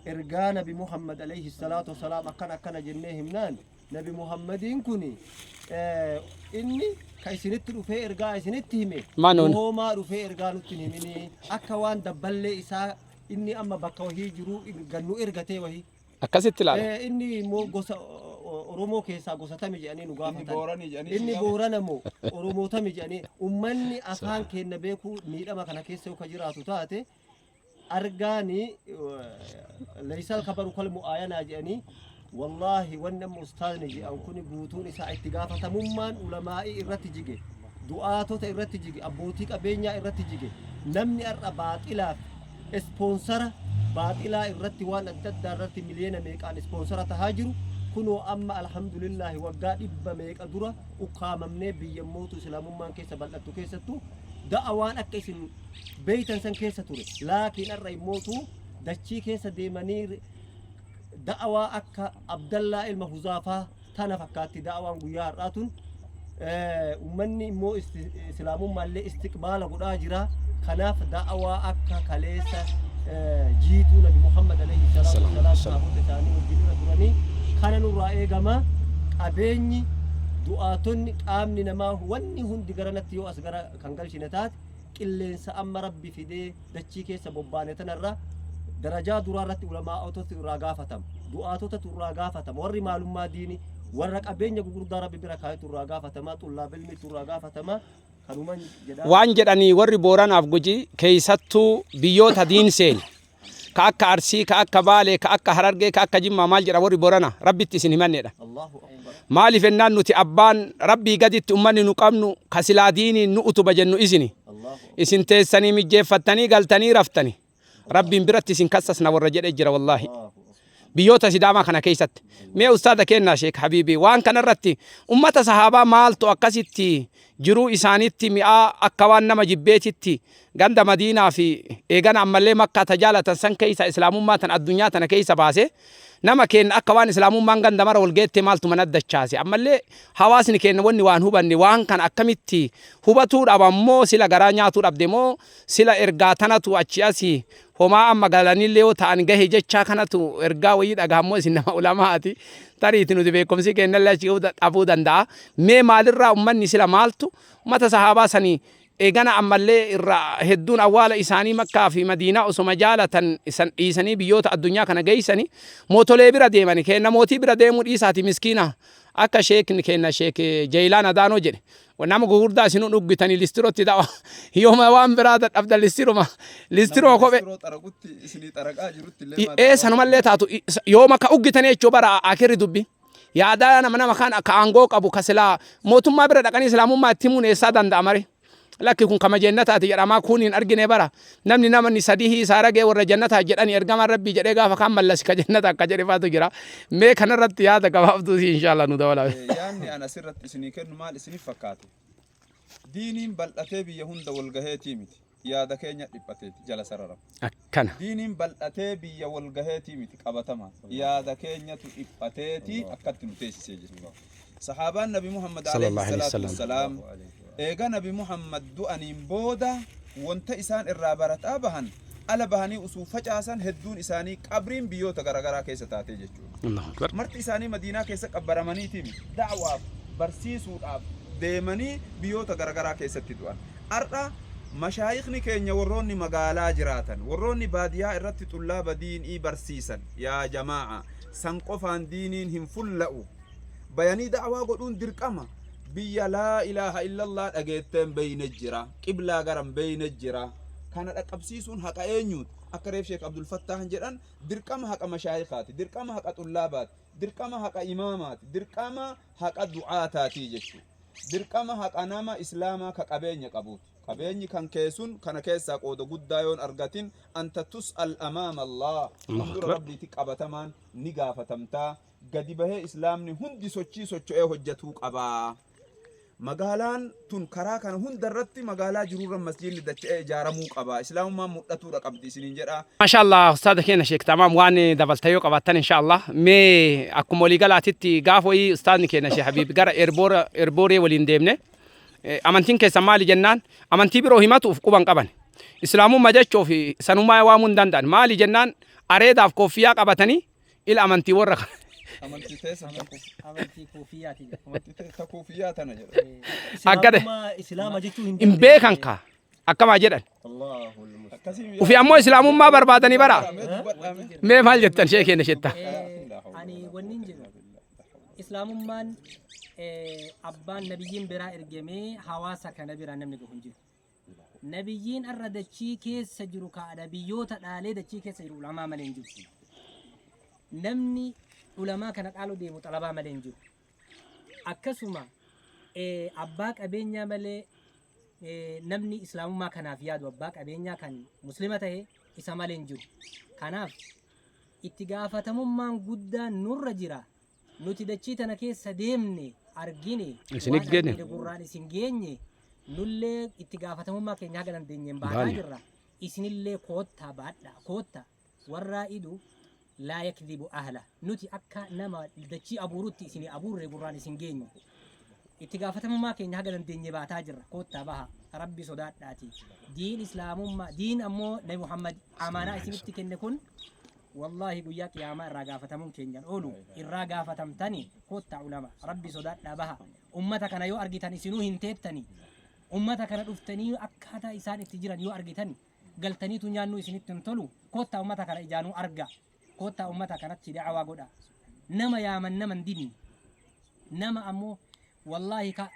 إرجع نبي محمد عليه الصلاة والسلام أكن جنهم نان نبي محمدين كوني إني كايسنت رفي إرجع سنتهم وهو ما رفي إرجع نتنهمني أكوان دبل إسا إني أما بكوهي جرو جنو إرجعته وهي أكست لا إني مو قصة أورومو كيسا قصة تامي جاني نقافة إني بورana مو أورومو تامي جاني أمني أفان كين نبيكو ميدا ما كان كيسو كجراتو تاتي أرجاني ليس الخبر كل مؤينا جاني والله ونم أستاذ نجي أو كوني بوتوني ساعة تجافة ممان علماء إرتجيجي دعاتو إرتجيجي أبوتيك أبينيا إرتجيجي نمني أربعة إلى سبونسر بعد إلى إرتي وان أدد إرتي مليون ميكان سبونسر تهاجرو كنو أما الحمد لله وقاد إبا ميك أدورا وقام مني بيموتو سلام مان كيسا بلدتو كيسا دعوان أكيسن بيتا سن كيسا توري لكن الرأي موتو دچي كيسا ديمانير دعوة أكا عبد الله المحوزافة تانا فكاتي دعوة غيار راتون ومني مو سلام مان لي استقبال قد آجرا خناف دعوة أكا كاليسا جيتو نبي محمد عليه الصلاة والسلام صحابة ثاني والجنة دراني كان نرأي جما أبيني دعاتني آمني نما واني هندي قرنت يو أسقرا كنقل شنتات كلين سأم ربي في دي دتشيكي سببانة تنرى درجات درارة علماء أوتوت الرقافتم دعاتوت الرقافتم وري معلومات ديني ورق أبيني قرر دار ببركاية الرقافتم طلاب علمي الرقافتم waan jedhanii warri booranaaf guji keeysattuu biyyoota diin seen ka akka arsii ka akka baalee ka akka harargee ka akka jimmaa maal jedha warri boorana rabbitti isin himannedha maaliif ennaan nuti abbaan rabbii gaditti ummanni nu qabnu ka silaa diiniin nu utuba jennu isin teessanii mijjeeffattanii galtanii raftani rabbiin biratti isin kassasna warra jedhe jira wallaahi biyyoota sidaamaa kana keessatti mee ustaada kennaa sheek habiibii waan kanarratti ummata sahaabaa maaltu akkasitti jiruu isaanitti mi'aa akka waan nama jibbeetitti ganda madiinaa fi eegana ammallee makkaa tajaalatan san keessa islaamummaa tan addunyaa tana keessa baase nama kenna akka waan islaamummaan ganda mara walgeette maaltu manaddachaase ammallee hawaasni kenna wanni waan hubanne waan kan akkamitti hubatuu dhabammoo sila garaa nyaatuu dhabde moo sila ergaa tanatu achi asii homaa amma galanillee yoo ta'an gahe jechaa kanatu ergaa wayii dhagahammoo isin nama ulamaati tariiti nuti beekumsi kennallee achi dhabuu danda'a mee maalirraa ummanni sila maaltu ummata sahaabaa sanii eegana ammallee irraa hedduun awwaala isaanii makkaa fi madiinaa osoma jaalatan isan dhiisanii biyyoota addunyaa kana geeysanii mootolee bira deemani kenna mootii bira deemuu dhiisaati miskiina akka sheekni kenna sheek Jeylaan Adaanoo jedhe nama gugurdaa isinuu dhuggitanii listirootti dawa yooma waan biraa dhabda listiroo kophee sanumallee taatu yooma ka uggitanii jechuu bara akirri dubbi yaadaa nama kan ka aangoo qabu ka silaa mootummaa bira dhaqanii islaamummaa itti himuun eessaa danda'a mare lakki kun kama jannataati jedhama kuniin argine bara namni sadihi isaaragee warra jannataa jedhani ergama rabbii jedhee gaafa kan mallasi ka jannata akka jedhe faatu jira mee kanarratti yaada gabaabduu inshallah nu dawala yaanni ana sirratti isinii kennu maal isiniif fakkaatu diiniin bal'atee biyya hunda walgaheetii miti yaada keenya dhiphateeti jala sarara akkana diiniin bal'atee biyya walgaheetii miti qabatama yaada keenyatu dhiphateeti akkatti nu teessisee jiru sahaabaan nabi muhammad alayhi salaatu wassalaam eega nabi muhammad du'aniin booda wanta isaan irraa barataa bahan ala bahanii usuu facaasan hedduun isaanii qabriin biyyoota garagaraa keessa taatee jechuudha marti isaanii madiinaa keessa qabbaramaniitiin da'waaf barsiisuudhaaf deemanii biyyoota garagaraa keessatti du'an har'a mashaayikhni keenya warroonni magaalaa jiraatan warroonni baadiyaa irratti xullaaba diinii barsiisan yaa jamaa'a san qofaan diiniin hin fulla'u bayanii da'waa godhuun dirqama biyya laa ilaaha illallah dhageetteen beeyne jira qiblaa garan beeyne jira kana dhaqqabsiisuun haqa eenyuut akka reef sheek Abdul Fattah jedhan dirqama haqa mashaayikhaati dirqama haqa xullaabaati dirqama haqa imaamaati dirqama haqa du'aataati jechuudha dirqama haqa nama islaamaa ka qabeenya qabuuti qabeenyi kan keessun kana keessaa qooda guddaa yoon argatin anta tus'al amaama Allah dura rabbiiti qabatamaan ni gaafatamtaa gadi bahee islaamni hundi sochii socho'ee hojjetuu qabaa magaalaan tun karaa kana hundarratti magaalaa jiruurra masjiidni dacha'ee ijaaramuu qaba islaamummaan mul'atuudha qabdi isiniin jedha maashaallah ustaada keenya sheek tamaam waan dabaltayoo qabaattan inshallah mee akkuma walii galaatitti gaafa wayii ustaadni keenya sheek Habiib gara erbooree waliin deemne amantiin keessan maali jennaan amantii biroo himatuuf quban qaban islaamummaa jechuuf sanummaa waamuu hin danda'an maali jennaan areedaaf kooffiyaa qabatanii ila amantii warra amantii teessa amantii koofiyyaati jedha. amantii teessa koofiyyaa tana jedha. Aggade. Islaama jechuun hin hin beekan kaa akkamaa jedhan. Allahul musta'an. akkasii Ufi ammoo islaamummaa barbaadanii bara. Mee maal jettan shee keenya jetta. Ani wanni hin jedhu islaamummaan abbaan nabiyyiin biraa ergamee hawaasa kana bira namni gahu hin jiru. Nabiyyiin arra dachii keessa jiru kaadha biyyoota dhaalee dachii keessa jiru ulamaa malee hin jiru. Namni ulamaa kana dhaaluu deemu xalabaa malee hin jiru. Akkasuma abbaa qabeenyaa malee namni islaamummaa kanaaf yaadu abbaa qabeenyaa kan muslima ta'e isa malee hin jiru. Kanaaf itti gaafatamummaan guddaan nurra jira. Nuti dachii tana keessa deemne argine Isin geenye. gurraan isin geenye nullee itti gaafatamummaa keenya haga dandeenyeen baataa jirra. Isinillee koottaa baadhaa koottaa warraa idu laa yakdhibu ahla nuti akka nama dachii abuurutti isin abuurree gurraan isin geenye. Itti gaafatamummaa keenya haga dandeenye baataa jirra koottaa baha rabbi sodaadhaati. Diin islaamummaa diin ammoo nabi Muhammad amaanaa isinitti kenne kun والله قويا قيامة الرجافة تمون كينيان أولو الرجافة تمتني كوتا علماء ربي صدق بها أمتك أنا يو أرجتني سنوهن تبتني أمتك أنا أفتني أكهتا إنسان التجارة يو أرجتني قلتني تنيانو إسنيت تنتلو كوتا أمتك أنا إجانو أرجع كوتا أمتك أنا تدعى وجودا نما يا من نما ديني نما أمو والله كا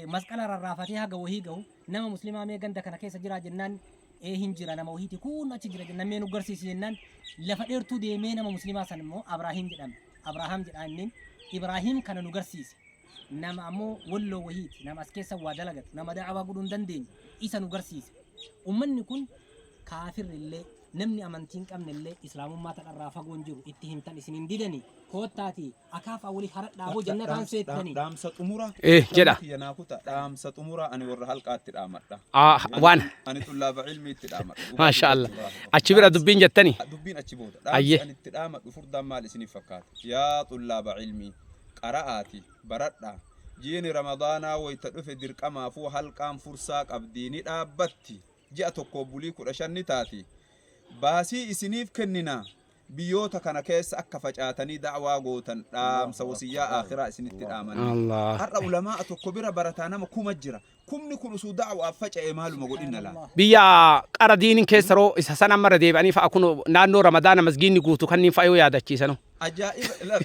مسألة الرافاتها جوهي جو نما مسلمة مي عندك أنا كيس جرا جنان هنجرا نما وهي تكون أتجرا جنان مين وقرسي جنان لفديرتو ديمين نما مسلمة سنمو إبراهيم جدام جدانين إبراهيم كان نقرسيس نما أمو ولو وهيت نما أسكيسا ودلغت نما دعوا قدون دندين إيسا نقرسيس ومن يكون كافر اللي نمني أمانتين كامن اللي إسلام ما تقرافا قنجر اتهم تنسين ديدني كوتاتي أكاف أولي حرق دابو جنة كان سيدني دامسة أمورا إيه جدا يناكوتا دامسة أمورا أنا ورا حلقات تدامر وان أنا طلاب علمي تدامر ما شاء الله أتشبر دبين جتني دبين أتشبودا أيه أنا تدامر بفرد مال سني فكات يا طلاب علمي قراءاتي بردنا جيني رمضان ويتدف درك أما فو حلقان فرساك أبديني أبتي جاءتو قبولي كرشان تاتي باسي إسنيف كننا بيوتا كان كيس أكا فجأتني دعوا قوتا سوسيا آخرة إسنيت الآمن الله هر علماء كبيرة برتانا ما كوم جرا كم نكون سو دعوا فجأة مالو ما قلنا لا بيا قرا دين كيسرو إسحسنا مرة ديب أني فأكون نانو رمضان مسجين نقوتو كني فايو يا دكتي سنو أجائب لا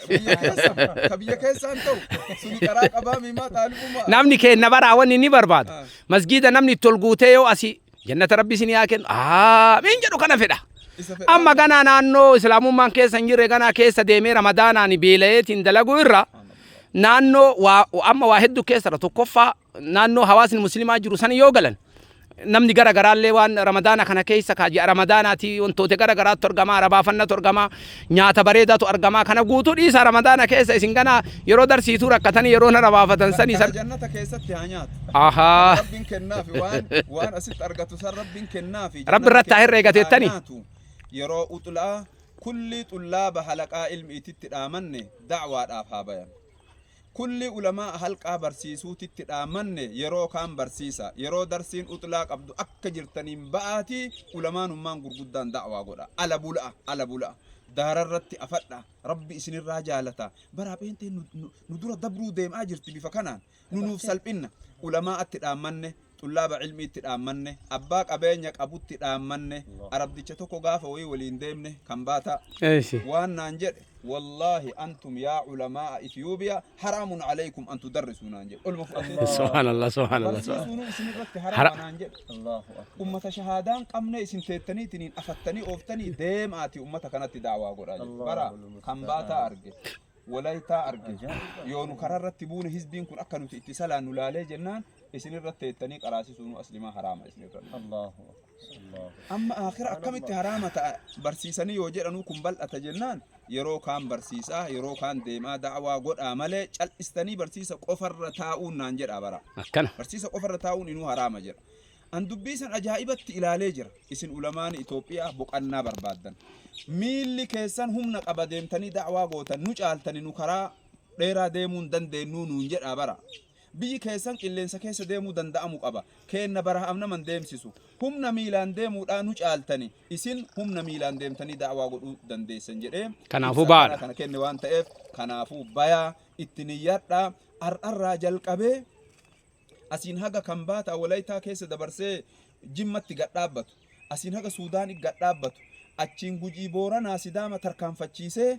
كبيا كيس أنتو سني كراك أبامي ما تعلموا ما نامني كي نبرة أوني نبر بعد مسجد نامني تلقوتيو أسي جنة ربي سنياكن مين جدو كنا فدا أما كنا نانو إسلامو مان كيس نجري كنا كيس ديمي رمضان أني بيلات إندلقو إرّا نانو أما واحد دو كيس رتو كفا نانو حواس المسلمات جروسان يوغلن namni gara garaallee waan ramadaana kana keessa kaaji ramadaanaati wantoota gara garaatu argama arabaafannatu argama nyaata bareedaatu argama kana guutuu dhiisa ramadaana keessa isin gana yeroo darsiituu rakkatanii yeroo na rabaafatan sani san jannata keessatti haa nyaatu ahaa rabbiin kennaafi waan asitti argatu san rabbiin kennaafi rabbi irratti haa herreegateettani yeroo uxlaa kulli xullaaba halaqaa ilmiititti dhaamanne da'waadhaaf haa bayan كل علماء حلقة برسيسو تتدامن يرو كان برسيسا يرو درسين اطلاق عبد اكجرتني باتي علماء نمان غرغدان دعوا غدا على بولا داررت افدا ربي اسن الرجالتا برابنت ندور دبرو ديم اجرت بفكنا ننوف سلبنا علماء تدامن طلاب علمي تدامن ابا قبينيا قبوت تدامن عرب ديچ توكو غافا وي ولين ديمنه كمباتا وان نانجد والله أنتم يا علماء إثيوبيا حرام عليكم أن تدرسوا نانجل سبحان الله سبحان الله حرام نانجل أمة شهادان قمنا إسن تيتني تنين أفتني أوفتني ديم آتي أمة كانت دعوة قرآن برا كمباتا أرجع ولايتا أرجع يونو قرار رتبون حزبين كن أكنوا اتصالا نلالي جنان إسن رتيتني قراسي سونو أسلما حرام إسن الله أما آخر أكملت حرامة برسيسني يوجد أنو كمبل أتجنان يرو كان برسيسا يرو كان ديما دعوة قد عمله چل استني برسيسا قفر تاؤن نانجر أبرا برسيسا قفر تاؤن إنو حرام جر أن دبيسن أجائبت إلى ليجر إسن علمان إثيوبيا بقنا بربادن ميلي كيسان هم نقب ديمتني دعوة قوتا نجعلتني نكرا ديرا ديمون دن دينو ننجر أبرا biyyi keessan qilleensa keessa deemuu danda'amu qaba keenna barahaamna man deemsisu humna miilaan deemuudhaan nu caaltani isin humna miilaan deemtanii da'waa godhuu dandeessan jedhee kanaafuu baadha kana kenne waan ta'eef kanaafuu bayaa ittiin iyyadha ar'arraa jalqabee asiin haga kan baata walaytaa keessa dabarsee jimmatti gadhaabbatu asiin haga suudaan gadhaabbatu achiin gujii booranaa sidaama tarkaanfachiisee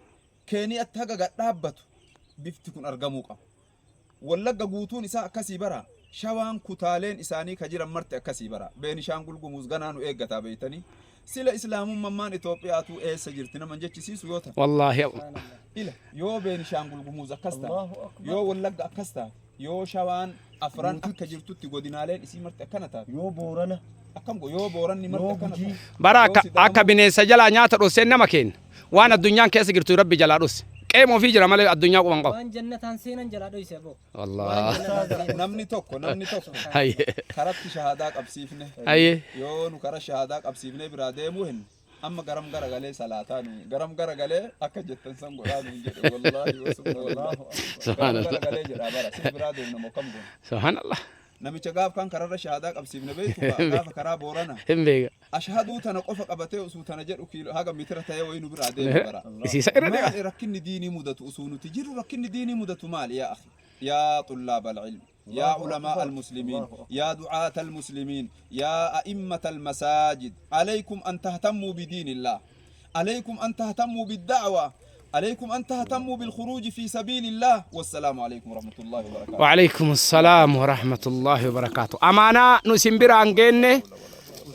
keeniyaatti haga gadhaabbatu bifti kun argamuu qaba wallagga guutuun isaa akkasii bara shawaan kutaaleen isaanii ka jiran marti akkasii bara beenishaangul gumuuz ganaa nu eeggataa beeytanii sila islaamummaan Itoophiyaatu eessa jirti naman jechisiisu yoo ta'u wallaahi ila yoo beenishaangul gumuuz akkas ta'a yoo wallagga akkas ta'a yoo shawaan afran akka jirtutti godinaaleen isii marti akkana ta'a yoo boorana akkam go yoo booranni marti akkana ta'a bara akka bineensa jalaa nyaata dhosseen nama kenna waan addunyaan keessa jirtu rabbi jalaa dhosse qeemoo fi jira malee addunyaa quban qabu waan jannataan seenan jalaa dhoyse abo wallahi namni tokko hayye karatti shahaadaa qabsiifne hayye yoo nu kara shahaadaa qabsiifne biraa deemuu hin amma garam garagalee salaataa nu garam garagalee akka jettan san godhaa nu jedhe wallahi wasuma wallahi garam garagalee jedha bara si biraa deemna moo kam goon subhanallah namicha gaaf kan kararra shahaadaa qabsiifne beeku gaafa karaa boorana hin beeka ashhaduu tana qofa qabatee usuu tana jedhu kiilo haga mitira ta'ee wayi nu biraa deemu bara isiisa irra deema maali rakkinni diinii mudatu usuu nuti jiru rakkinni diinii mudatu maali yaa akhi yaa طلاب العلم يا علماء المسلمين يا دعاة المسلمين يا أئمة المساجد عليكم أن تهتموا بدين الله عليكم أن تهتموا بالدعوة عليكم أن تهتموا بالخروج في سبيل الله والسلام عليكم ورحمة الله وبركاته وعليكم السلام ورحمة الله وبركاته أمانا نسمبر أنجيني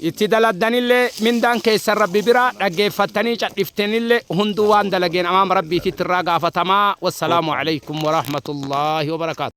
اتدلدن اللي من دان كيسر ربي برا رجفتني شرفتن اللي هندوان دلجين أمام ربي تتراجع فتما والسلام عليكم ورحمة الله وبركاته